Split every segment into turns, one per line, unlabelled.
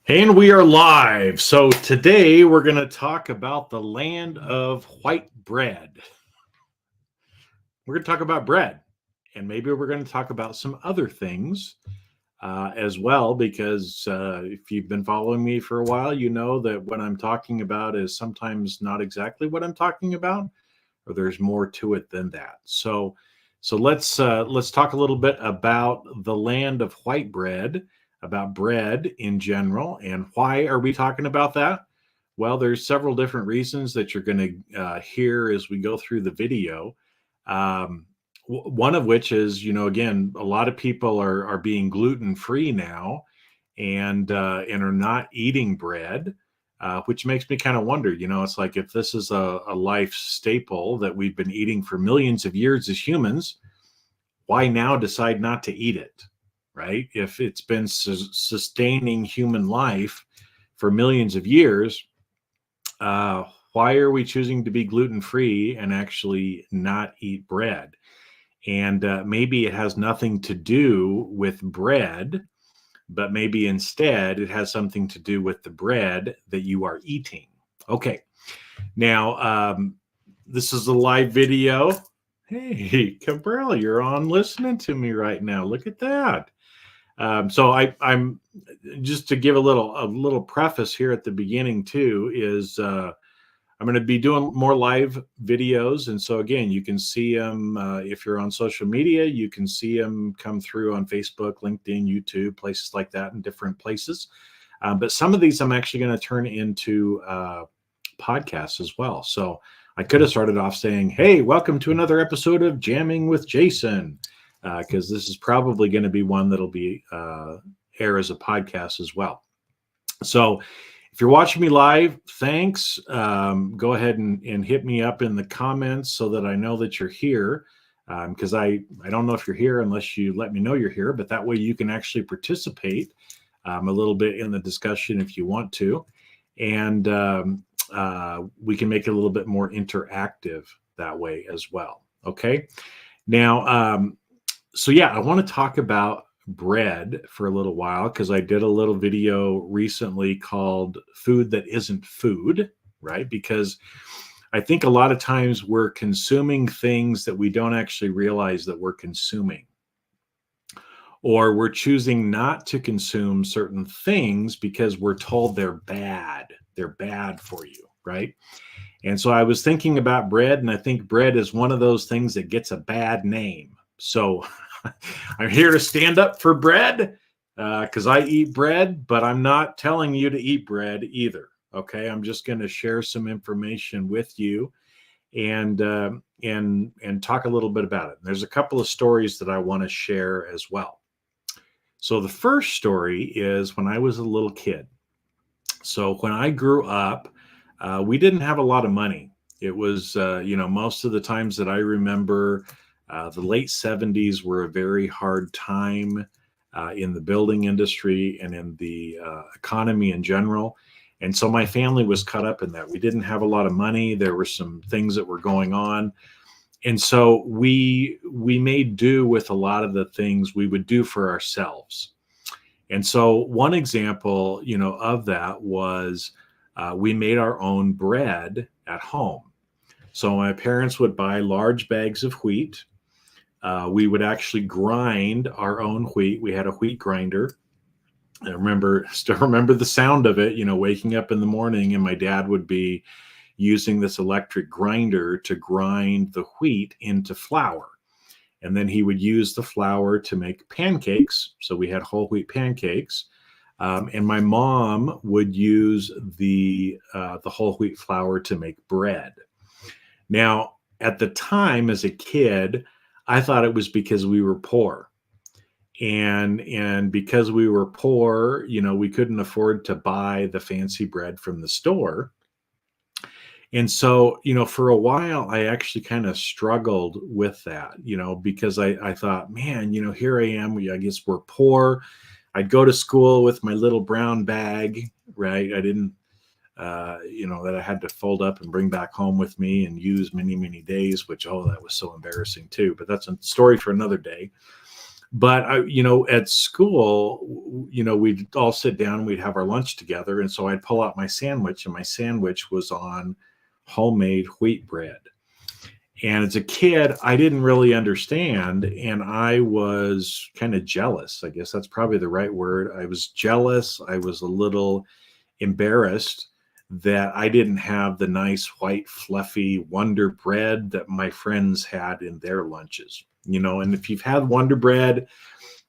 And we are live. So today we're going to talk about the land of white bread. We're going to talk about bread, and maybe we're going to talk about some other things as well, because if you've been following me for a while, you know that what I'm talking about is sometimes not exactly what I'm talking about, or there's more to it than that. So let's talk a little bit about the land of white bread, about bread in general, and why are we talking about that? Well, there's several different reasons that you're going to hear as we go through the video. Um, One of which is, again, a lot of people are being gluten free now, and are not eating bread, which makes me kind of wonder. It's like, if this is a life staple that we've been eating for millions of years as humans, why now decide not to eat it, right? If it's been sustaining human life for millions of years, why are we choosing to be gluten free and actually not eat bread? And maybe it has nothing to do with bread, but maybe instead it has something to do with the bread that you are eating. Okay. Now, this is a live video. Hey, Cabral, you're on listening to me right now. Look at that. So I'm just to give a little preface here at the beginning too, is I'm going to be doing more live videos. And so again, you can see them if you're on social media, you can see them come through on Facebook, LinkedIn, YouTube, places like that, in different places. But some of these I'm actually going to turn into podcasts as well. So I could have started off saying, hey, welcome to another episode of Jamming with Jason, because this is probably going to be one that'll be air as a podcast as well. So if you're watching me live, thanks. Go ahead and hit me up in the comments so that I know that you're here, because I don't know if you're here unless you let me know you're here, but that way you can actually participate a little bit in the discussion if you want to. And we can make it a little bit more interactive that way as well. Okay. Now, so yeah, I want to talk about bread for a little while, because I did a little video recently called Food That Isn't Food, right? Because I think a lot of times we're consuming things that we don't actually realize that we're consuming, or we're choosing not to consume certain things because we're told they're bad. They're bad for you, right? And so I was thinking about bread, and I think bread is one of those things that gets a bad name. So I'm here to stand up for bread, because I eat bread, but I'm not telling you to eat bread either. Okay, I'm just going to share some information with you, and talk a little bit about it. There's a couple of stories that I want to share as well. So the first story is when I was a little kid. So when I grew up, we didn't have a lot of money. It was, most of the times that I remember, the late 70s were a very hard time in the building industry and in the economy in general. And so my family was caught up in that. We didn't have a lot of money. There were some things that were going on. And so we made do with a lot of the things we would do for ourselves. And so one example, of that was we made our own bread at home. So my parents would buy large bags of wheat. We would actually grind our own wheat. We had a wheat grinder. I still remember the sound of it, waking up in the morning, and my dad would be using this electric grinder to grind the wheat into flour. And then he would use the flour to make pancakes. So we had whole wheat pancakes. And my mom would use the whole wheat flour to make bread. Now, at the time as a kid, I thought it was because we were poor. And because we were poor, we couldn't afford to buy the fancy bread from the store. And so, for a while, I actually kind of struggled with that, because I thought, man, here I am. I guess we're poor. I'd go to school with my little brown bag, right? I didn't, that I had to fold up and bring back home with me and use many, many days, which, that was so embarrassing too. But that's a story for another day. But at school, we'd all sit down and we'd have our lunch together. And so I'd pull out my sandwich, and my sandwich was on homemade wheat bread. And as a kid, I didn't really understand, and I was kind of jealous. I guess that's probably the right word. I was jealous. I was a little embarrassed that I didn't have the nice white fluffy Wonder Bread that my friends had in their lunches. And if you've had Wonder Bread,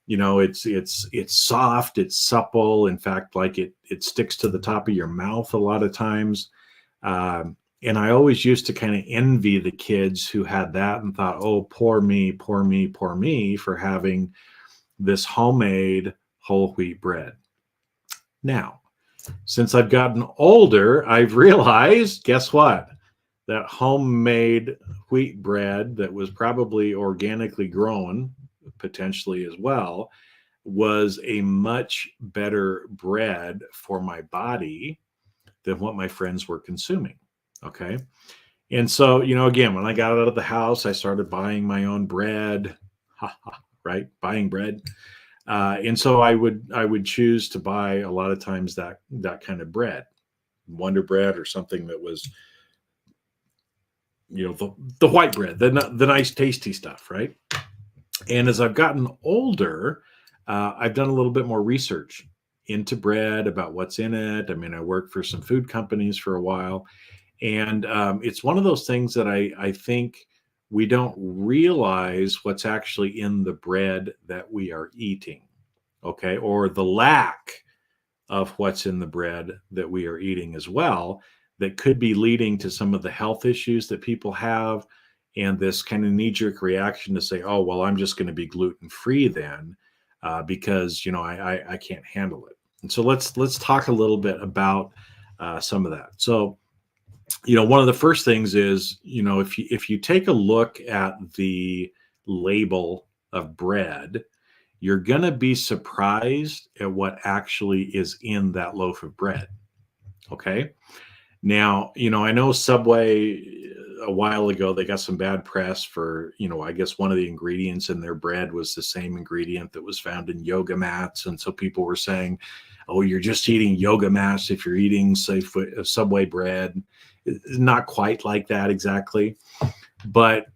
it's soft, it's supple. In fact, like it sticks to the top of your mouth a lot of times. And I always used to kind of envy the kids who had that and thought, oh, poor me, poor me, poor me for having this homemade whole wheat bread. Now, since I've gotten older, I've realized, guess what? That homemade wheat bread that was probably organically grown, potentially as well, was a much better bread for my body than what my friends were consuming. Okay. And so, again, when I got out of the house, I started buying my own bread, right? Buying bread. And so I would choose to buy a lot of times that kind of bread, Wonder Bread, or something that was, the white bread, the nice, tasty stuff, right? And as I've gotten older, I've done a little bit more research into bread, about what's in it. I mean, I worked for some food companies for a while. And it's one of those things that I think we don't realize what's actually in the bread that we are eating, okay, or the lack of what's in the bread that we are eating as well, that could be leading to some of the health issues that people have, and this kind of knee-jerk reaction to say, oh, well, I'm just going to be gluten-free then, because I can't handle it. And so let's talk a little bit about some of that. So one of the first things is, if you take a look at the label of bread, you're going to be surprised at what actually is in that loaf of bread. Okay. Now, I know Subway a while ago, they got some bad press for, I guess one of the ingredients in their bread was the same ingredient that was found in yoga mats. And so people were saying, oh, you're just eating yoga mats if you're eating, say, Subway bread. Not quite like that exactly. But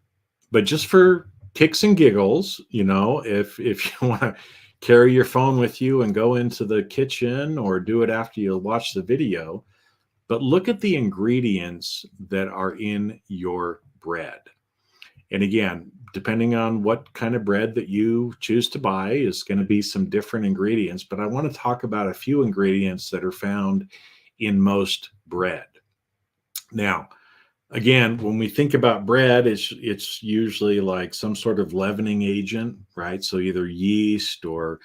just for kicks and giggles, if you want to carry your phone with you and go into the kitchen, or do it after you watch the video, but look at the ingredients that are in your bread. And again, depending on what kind of bread that you choose to buy, is going to be some different ingredients. But I want to talk about a few ingredients that are found in most bread. Now, again, when we think about bread, it's usually like some sort of leavening agent, right? So either yeast or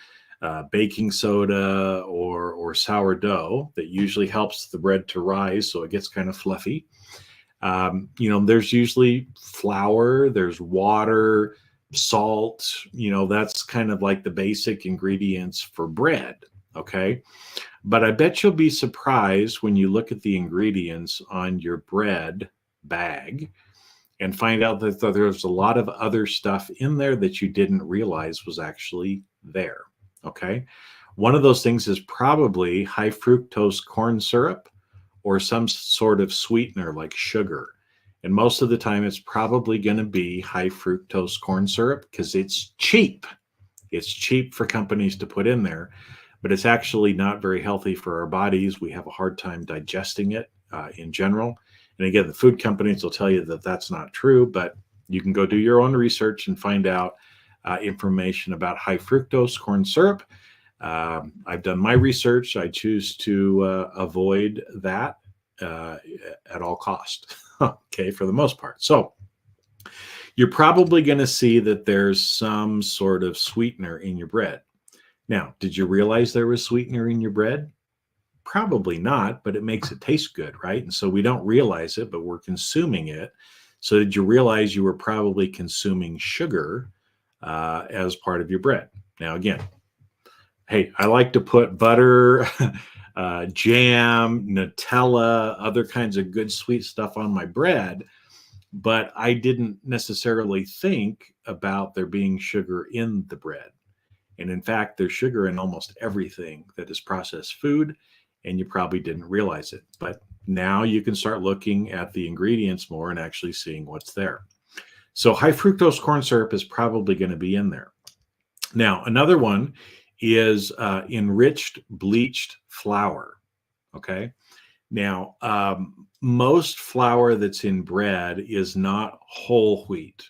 baking soda or sourdough that usually helps the bread to rise, so it gets kind of fluffy. There's usually flour, there's water, salt. That's kind of like the basic ingredients for bread. Okay. But I bet you'll be surprised when you look at the ingredients on your bread bag and find out that there's a lot of other stuff in there that you didn't realize was actually there. Okay. One of those things is probably high fructose corn syrup or some sort of sweetener like sugar. And most of the time, it's probably going to be high fructose corn syrup because it's cheap. It's cheap for companies to put in there, but it's actually not very healthy for our bodies. We have a hard time digesting it in general. And again, the food companies will tell you that that's not true, but you can go do your own research and find out information about high fructose corn syrup. I've done my research. I choose to avoid that at all cost. Okay, for the most part. So you're probably going to see that there's some sort of sweetener in your bread. Now, did you realize there was sweetener in your bread? Probably not, but it makes it taste good, right? And so we don't realize it, but we're consuming it. So did you realize you were probably consuming sugar as part of your bread? Now, again, hey, I like to put butter, jam, Nutella, other kinds of good sweet stuff on my bread, but I didn't necessarily think about there being sugar in the bread. And in fact, there's sugar in almost everything that is processed food, and you probably didn't realize it. But now you can start looking at the ingredients more and actually seeing what's there. So high fructose corn syrup is probably going to be in there. Now, another one is enriched bleached flour. Okay. Now, most flour that's in bread is not whole wheat.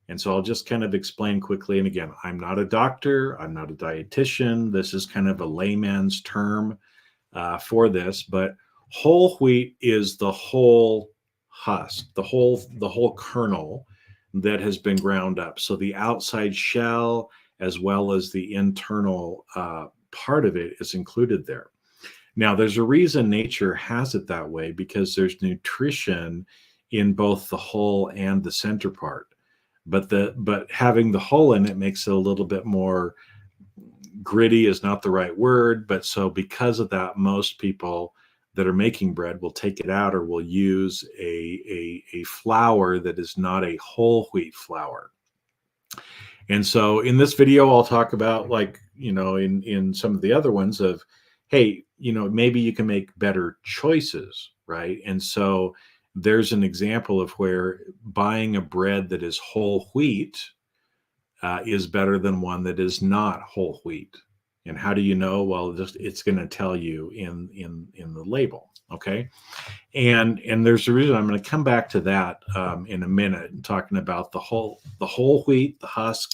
And so I'll just kind of explain quickly. And again, I'm not a doctor, I'm not a dietitian. This is kind of a layman's term for this, but whole wheat is the whole husk, the whole kernel that has been ground up. So the outside shell, as well as the internal part of it, is included there. Now, there's a reason nature has it that way, because there's nutrition in both the hull and the center part. But having the hull in it makes it a little bit more gritty, is not the right word, but so because of that, most people that are making bread will take it out or will use a flour that is not a whole wheat flour. And so in this video, I'll talk about, like, in some of the other ones of, hey, maybe you can make better choices, right? And so there's an example of where buying a bread that is whole wheat is better than one that is not whole wheat. And how do you know? Well, it's going to tell you in the label. Okay. And there's a reason. I'm going to come back to that in a minute, talking about the whole wheat, the husk,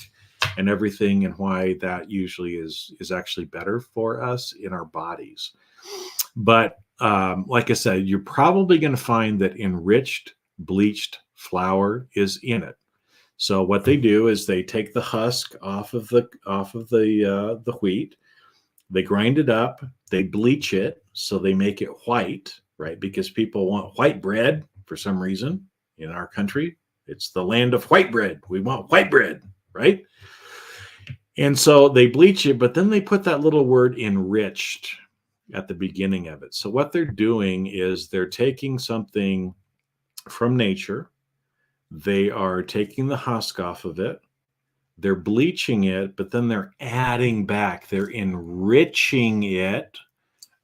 and everything, and why that usually is actually better for us in our bodies. But like I said, you're probably going to find that enriched bleached flour is in it. So what they do is they take the husk off of the wheat, they grind it up, they bleach it, so they make it white, right? Because people want white bread for some reason in our country. It's the land of white bread. We want white bread, right? And so they bleach it, but then they put that little word enriched at the beginning of it. So what they're doing is they're taking something from nature. They are taking the husk off of it. They're bleaching it, but then they're adding back, they're enriching it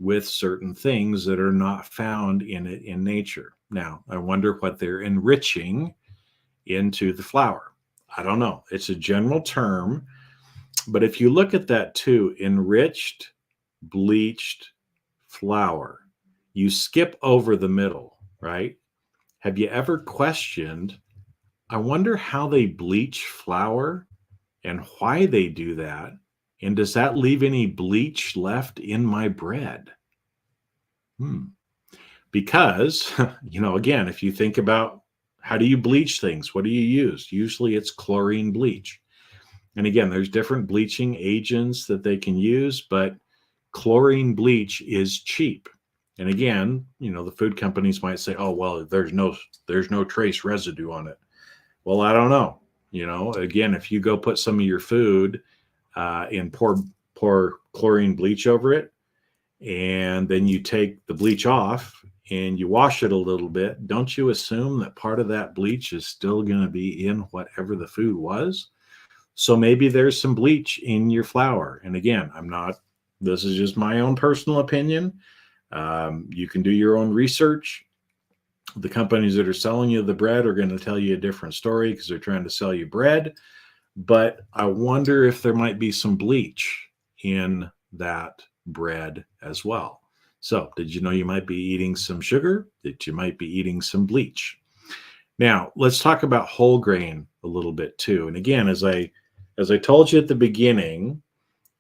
with certain things that are not found in it in nature. Now, I wonder what they're enriching into the flour. I don't know. It's a general term, but if you look at that too, enriched, bleached flour, you skip over the middle, right? Have you ever questioned, I wonder how they bleach flour and why they do that? And does that leave any bleach left in my bread? Because, again, if you think about how do you bleach things, what do you use? Usually it's chlorine bleach. And again, there's different bleaching agents that they can use, but chlorine bleach is cheap. And again, the food companies might say, oh, well, there's no trace residue on it. Well, I don't know. Again, if you go put some of your food and pour chlorine bleach over it, and then you take the bleach off and you wash it a little bit, don't you assume that part of that bleach is still going to be in whatever the food was? So maybe there's some bleach in your flour. And again, this is just my own personal opinion. You can do your own research. The companies that are selling you the bread are going to tell you a different story because they're trying to sell you bread. But I wonder if there might be some bleach in that bread as well. So did you know you might be eating some sugar? That you might be eating some bleach? Now, let's talk about whole grain a little bit too. And again, as I told you at the beginning,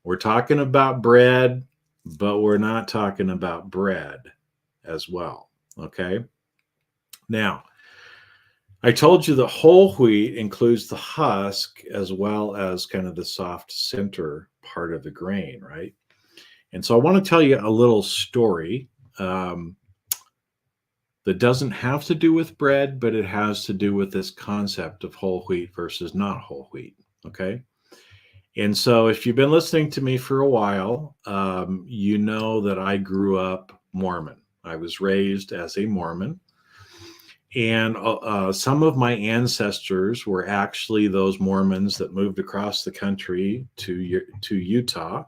we're talking about bread, but we're not talking about bread as well. Okay. Now, I told you the whole wheat includes the husk as well as kind of the soft center part of the grain, right? And so I want to tell you a little story that doesn't have to do with bread, but it has to do with this concept of whole wheat versus not whole wheat, okay? And so if you've been listening to me for a while, you know that I grew up Mormon. I was raised as a Mormon. And some of my ancestors were actually those Mormons that moved across the country to Utah.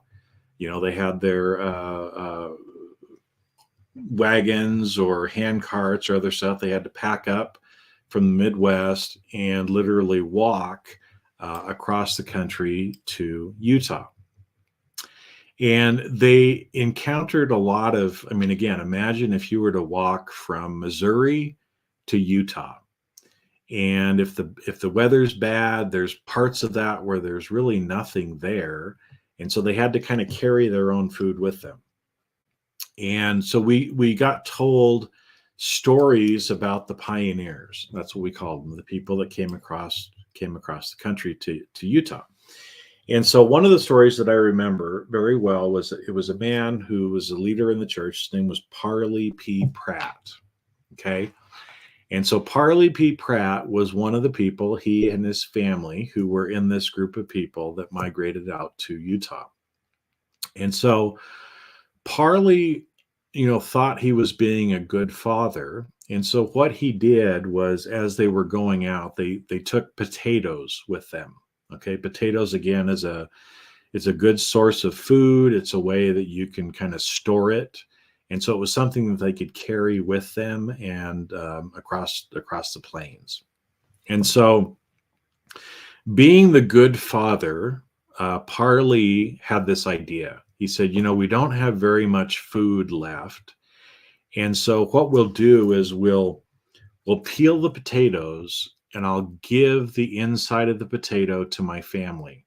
You know, they had their wagons or hand carts or other stuff they had to pack up from the Midwest and literally walk across the country to Utah. And they encountered a lot of, I mean, again, imagine if you were to walk from Missouri to Utah. And if the weather's bad, there's parts of that where there's really nothing there. And so they had to kind of carry their own food with them. And so we got told stories about the pioneers. That's what we called them, the people that came across the country to Utah. And so one of the stories that I remember very well was it was a man who was a leader in the church. His name was Parley P. Pratt. Okay. And so Parley P. Pratt was one of the people, he and his family, who were in this group of people that migrated out to Utah. And so Parley, thought he was being a good father. And so what he did was, as they were going out, they took potatoes with them. Okay, potatoes again it's a good source of food. It's a way that you can kind of store it, and so it was something that they could carry with them and across the plains. And so, being the good father, Parley had this idea. He said, we don't have very much food left, and so what we'll do is we'll peel the potatoes and I'll give the inside of the potato to my family,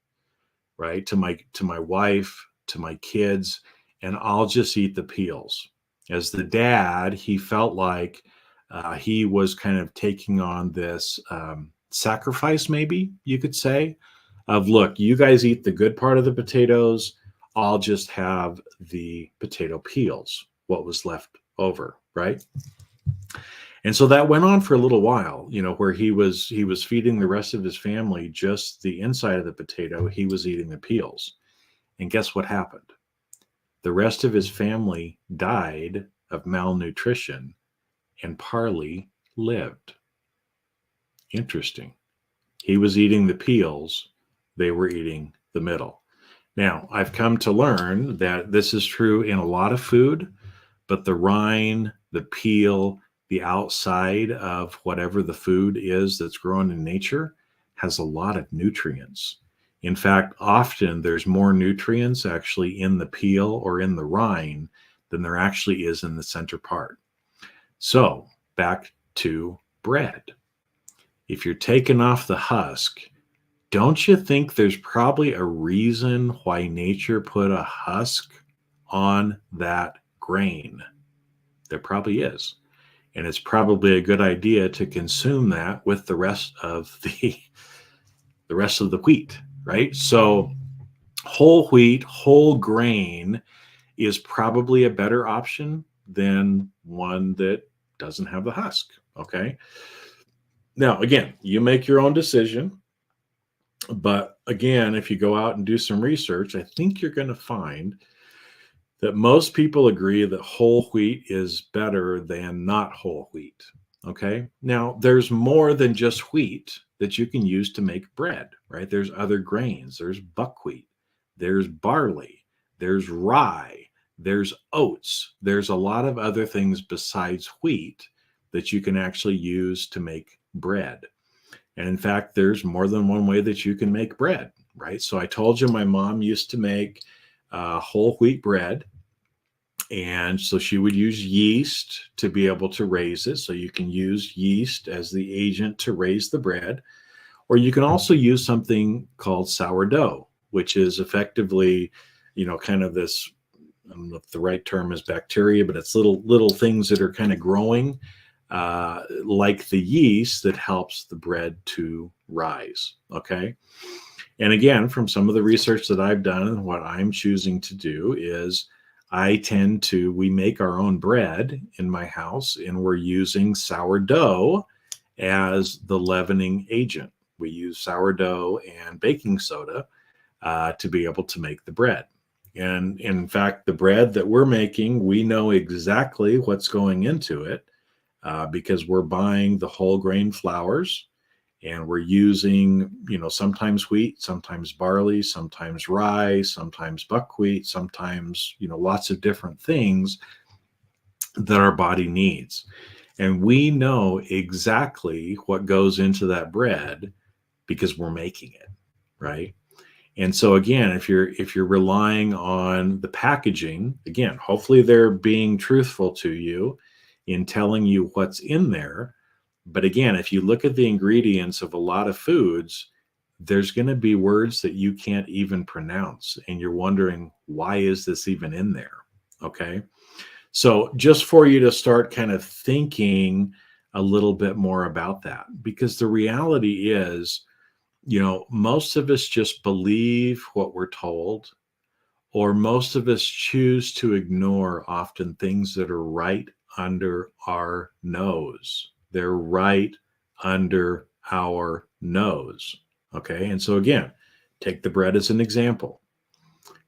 right? To my wife, to my kids, and I'll just eat the peels. As the dad, he felt like he was kind of taking on this sacrifice, maybe you could say, of look, you guys eat the good part of the potatoes. I'll just have the potato peels, what was left over, right? And so that went on for a little while, where he was feeding the rest of his family just the inside of the potato. He was eating the peels. And guess what happened? The rest of his family died of malnutrition, and Parley lived. Interesting. He was eating the peels. They were eating the middle. Now, I've come to learn that this is true in a lot of food, but the rind, the peel, the outside of whatever the food is that's grown in nature has a lot of nutrients. In fact, often there's more nutrients actually in the peel or in the rind than there actually is in the center part. So back to bread. If you're taking off the husk, don't you think there's probably a reason why nature put a husk on that grain? There probably is. And it's probably a good idea to consume that with the rest of the wheat, right? So whole wheat, whole grain is probably a better option than one that doesn't have the husk, okay? Now, again, you make your own decision. But again, if you go out and do some research, I think you're going to find that most people agree that whole wheat is better than not whole wheat. Okay. Now, there's more than just wheat that you can use to make bread, right? There's other grains. There's buckwheat. There's barley. There's rye. There's oats. There's a lot of other things besides wheat that you can actually use to make bread. And in fact, there's more than one way that you can make bread, right? So I told you my mom used to make whole wheat bread. And so she would use yeast to be able to raise it. So you can use yeast as the agent to raise the bread. Or you can also use something called sourdough, which is effectively, kind of this, I don't know if the right term is bacteria, but it's little things that are kind of growing like the yeast that helps the bread to rise. Okay. And again, from some of the research that I've done, and what I'm choosing to do is we make our own bread in my house, and we're using sourdough as the leavening agent. We use sourdough and baking soda to be able to make the bread. And in fact, the bread that we're making, we know exactly what's going into it. because we're buying the whole grain flours, and we're using, sometimes wheat, sometimes barley, sometimes rye, sometimes buckwheat, sometimes, lots of different things that our body needs. And we know exactly what goes into that bread because we're making it, right? And so again, if you're relying on the packaging, again, hopefully they're being truthful to you in telling you what's in there. But again, if you look at the ingredients of a lot of foods, there's going to be words that you can't even pronounce, and you're wondering, why is this even in there? Okay. So just for you to start kind of thinking a little bit more about that, because the reality is, most of us just believe what we're told, or most of us choose to ignore often things that are right under our nose. They're right under our nose. Okay. And so, again, take the bread as an example.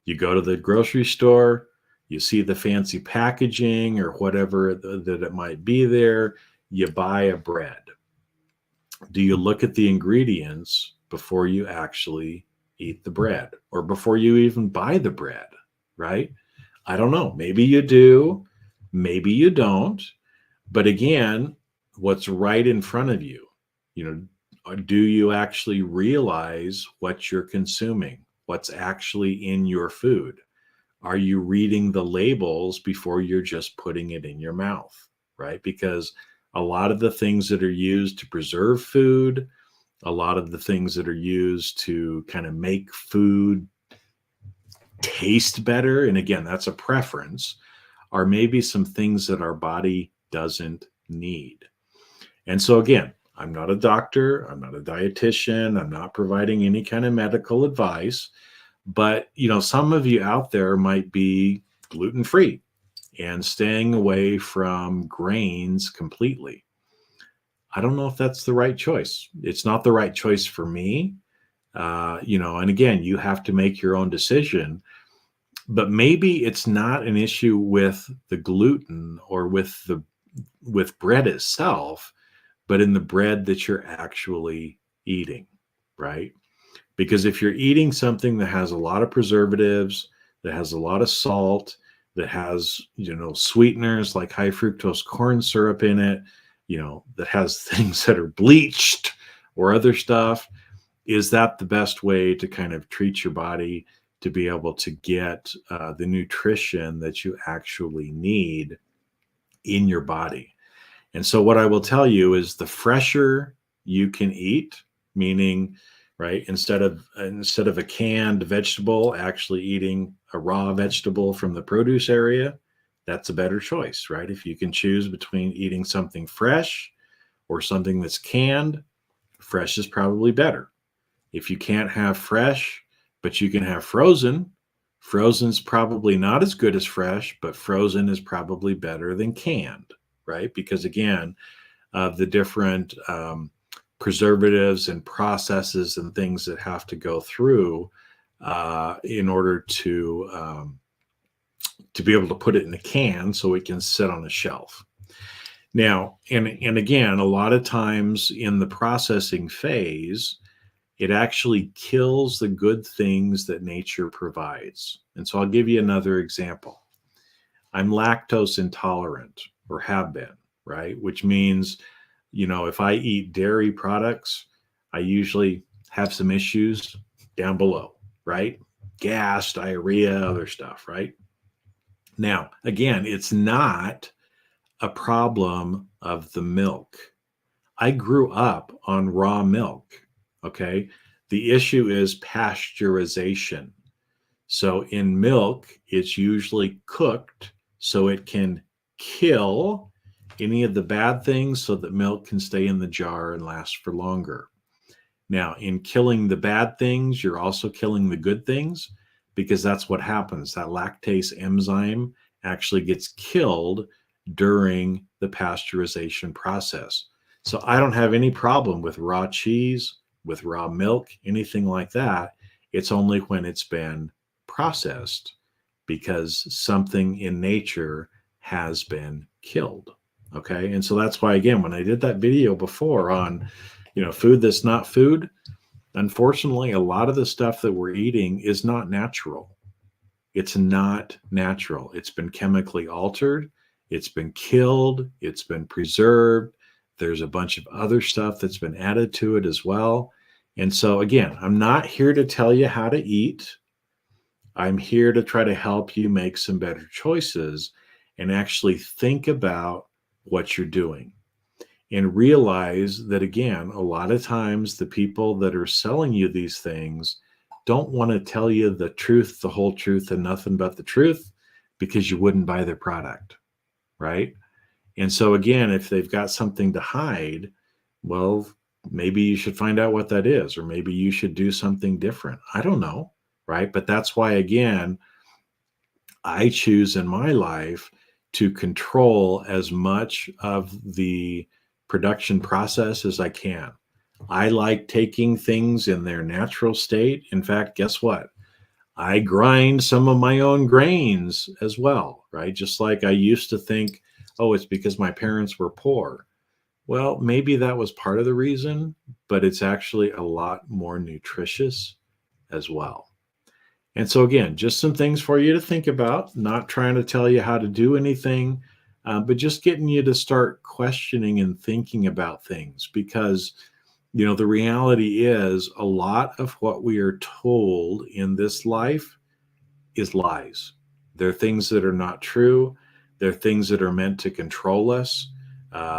You go to the grocery store, you see the fancy packaging or whatever that it might be there, you buy a bread. Do you look at the ingredients before you actually eat the bread, or before you even buy the bread, right? I don't know. Maybe you do, maybe you don't. But again, what's right in front of you, you do you actually realize what you're consuming? What's actually in your food? Are you reading the labels before you're just putting it in your mouth, right? Because a lot of the things that are used to preserve food, a lot of the things that are used to kind of make food taste better, and again, that's a preference, are maybe some things that our body doesn't need. And so, again, I'm not a doctor, I'm not a dietitian, I'm not providing any kind of medical advice, but some of you out there might be gluten-free and staying away from grains completely. I don't know if that's the right choice. It's not the right choice for me. And again, you have to make your own decision. But maybe it's not an issue with the gluten or with bread itself, but in the bread that you're actually eating, right? Because if you're eating something that has a lot of preservatives, that has a lot of salt, that has, sweeteners like high fructose corn syrup in it, that has things that are bleached or other stuff, is that the best way to kind of treat your body to be able to get the nutrition that you actually need in your body? And so what I will tell you is, the fresher you can eat, meaning, right, instead of a canned vegetable, actually eating a raw vegetable from the produce area, that's a better choice, right? If you can choose between eating something fresh or something that's canned, fresh is probably better. If you can't have fresh, but you can have frozen, frozen's probably not as good as fresh, but frozen is probably better than canned, right? Because again, of the different preservatives and processes and things that have to go through in order to be able to put it in a can so it can sit on a shelf. Now, and again, a lot of times in the processing phase, it actually kills the good things that nature provides. And so I'll give you another example. I'm lactose intolerant, or have been, right? Which means, if I eat dairy products, I usually have some issues down below, right? Gas, diarrhea, other stuff, right? Now, again, it's not a problem of the milk. I grew up on raw milk, okay? The issue is pasteurization. So in milk, it's usually cooked so it can kill any of the bad things so that milk can stay in the jar and last for longer. Now, in killing the bad things, you're also killing the good things, because that's what happens. That lactase enzyme actually gets killed during the pasteurization process. So I don't have any problem with raw cheese, with raw milk, anything like that. It's only when it's been processed, because something in nature has been killed. Okay. And so that's why, again, when I did that video before on, food that's not food, unfortunately, a lot of the stuff that we're eating is not natural. It's not natural. It's been chemically altered. It's been killed. It's been preserved. There's a bunch of other stuff that's been added to it as well. And so, again, I'm not here to tell you how to eat. I'm here to try to help you make some better choices and actually think about what you're doing and realize that, again, a lot of times the people that are selling you these things don't want to tell you the truth, the whole truth, and nothing but the truth, because you wouldn't buy their product, right? And so, again, if they've got something to hide, well, maybe you should find out what that is, or maybe you should do something different. I don't know, right? But that's why, again, I choose in my life to control as much of the production process as I can. I like taking things in their natural state. In fact, guess what? I grind some of my own grains as well, right? Just like I used to think, oh, it's because my parents were poor. Well, maybe that was part of the reason, but it's actually a lot more nutritious as well. And so, again, just some things for you to think about, not trying to tell you how to do anything, but just getting you to start questioning and thinking about things, because the reality is a lot of what we are told in this life is lies. They're things that are not true. They're things that are meant to control us.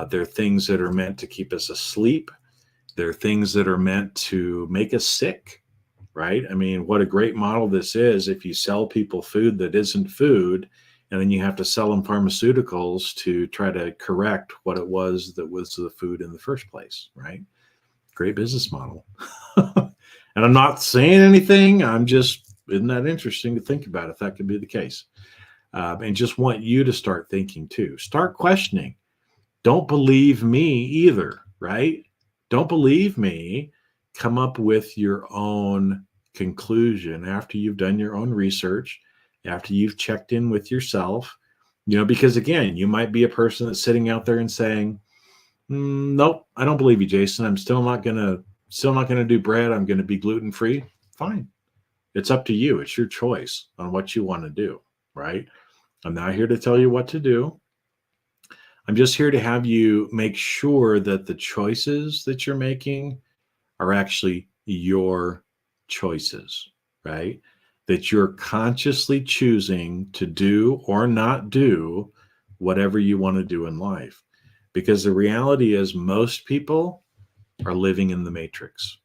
They're things that are meant to keep us asleep. They're things that are meant to make us sick, right? I mean, what a great model this is if you sell people food that isn't food, and then you have to sell them pharmaceuticals to try to correct what it was that was the food in the first place, right? Great business model. And I'm not saying anything. Isn't that interesting to think about if that could be the case? And just want you to start thinking too. Start questioning. Don't believe me either, right? Don't believe me. Come up with your own conclusion after you've done your own research, after you've checked in with yourself, because again, you might be a person that's sitting out there and saying, nope, I don't believe you, Jason. I'm still not gonna do bread. I'm gonna be gluten-free. Fine. It's up to you. It's your choice on what you want to do, right? I'm not here to tell you what to do. I'm just here to have you make sure that the choices that you're making are actually your choices, right? That you're consciously choosing to do or not do whatever you want to do in life. Because the reality is most people are living in the matrix.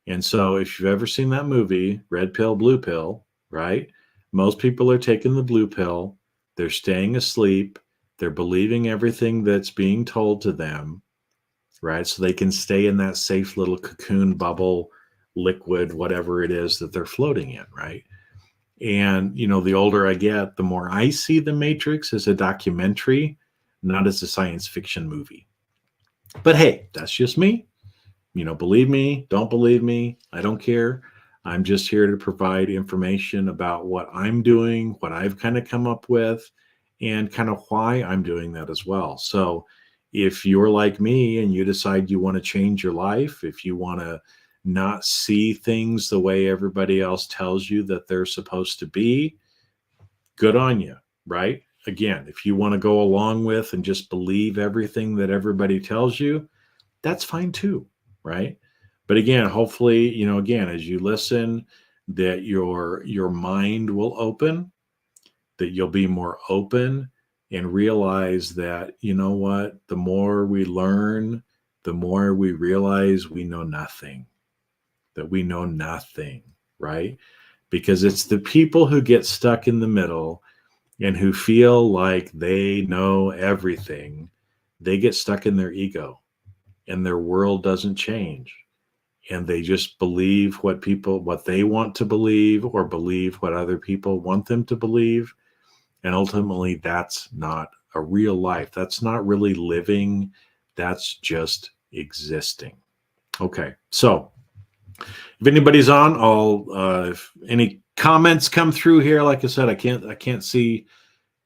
And so if you've ever seen that movie, Red Pill, Blue Pill, right? Most people are taking the blue pill. They're staying asleep. They're believing everything that's being told to them, right? So they can stay in that safe little cocoon bubble, liquid, whatever it is that they're floating in, right? And, the older I get, the more I see The Matrix as a documentary, not as a science fiction movie. But hey, that's just me. Believe me, don't believe me, I don't care. I'm just here to provide information about what I'm doing, what I've kind of come up with, and kind of why I'm doing that as well. So if you're like me and you decide you want to change your life, if you want to not see things the way everybody else tells you that they're supposed to be, good on you, right? Again, if you want to go along with and just believe everything that everybody tells you, that's fine too, right? But again, hopefully, again, as you listen, that your mind will open, that you'll be more open and realize that, what, the more we learn, the more we realize we know nothing, that we know nothing, right? Because it's the people who get stuck in the middle and who feel like they know everything, they get stuck in their ego and their world doesn't change. And they just believe what they want to believe, or believe what other people want them to believe. And ultimately, that's not a real life. That's not really living. That's just existing. Okay. So if anybody's on, if any comments come through here, like I said, I can't see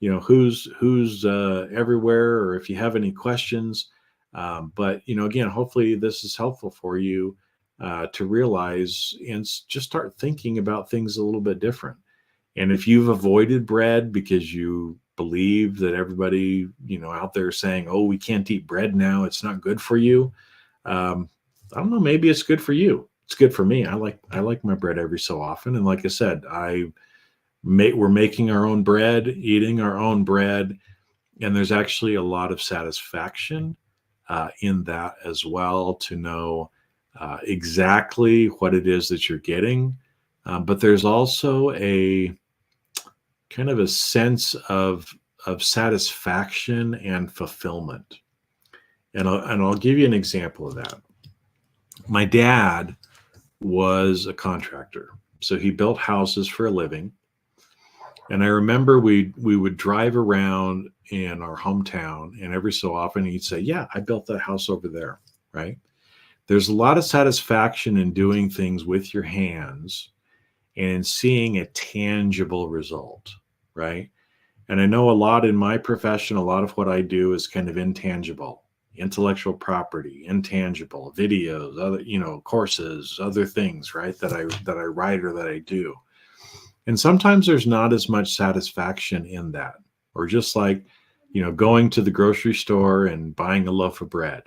who's everywhere, or if you have any questions. But again, hopefully this is helpful for you to realize and just start thinking about things a little bit different. And if you've avoided bread because you believe that everybody out there is saying, "Oh, we can't eat bread now; it's not good for you," I don't know. Maybe it's good for you. It's good for me. I like my bread every so often, and like I said, we're making our own bread, eating our own bread, and there's actually a lot of satisfaction in that as well, to know exactly what it is that you're getting. But there's also a kind of a sense of satisfaction and fulfillment. And I'll give you an example of that. My dad was a contractor, so he built houses for a living. And I remember we would drive around in our hometown, and every so often he'd say, "Yeah, I built that house over there." Right? There's a lot of satisfaction in doing things with your hands and in seeing a tangible result, right? And I know a lot in my profession, a lot of what I do is kind of intangible, intellectual property, intangible, videos, other, courses, other things, right? That I write or that I do. And sometimes there's not as much satisfaction in that. Or just like, going to the grocery store and buying a loaf of bread.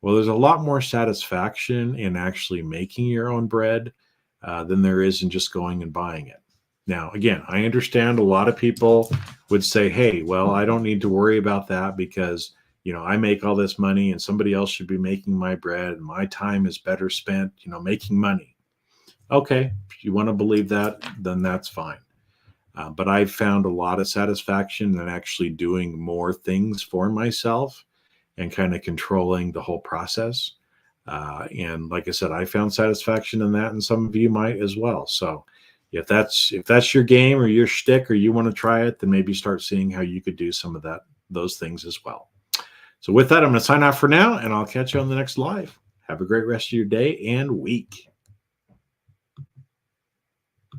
Well, there's a lot more satisfaction in actually making your own bread than there is in just going and buying it. Now, again, I understand a lot of people would say, "Hey, well, I don't need to worry about that because, I make all this money and somebody else should be making my bread and my time is better spent, making money." Okay, if you want to believe that, then that's fine. But I've found a lot of satisfaction in actually doing more things for myself and kind of controlling the whole process. And like I said, I found satisfaction in that, and some of you might as well. So if that's your game or your shtick, or you want to try it, then maybe start seeing how you could do some of those things as well. So with that, I'm going to sign off for now, and I'll catch you on the next live. Have a great rest of your day and week.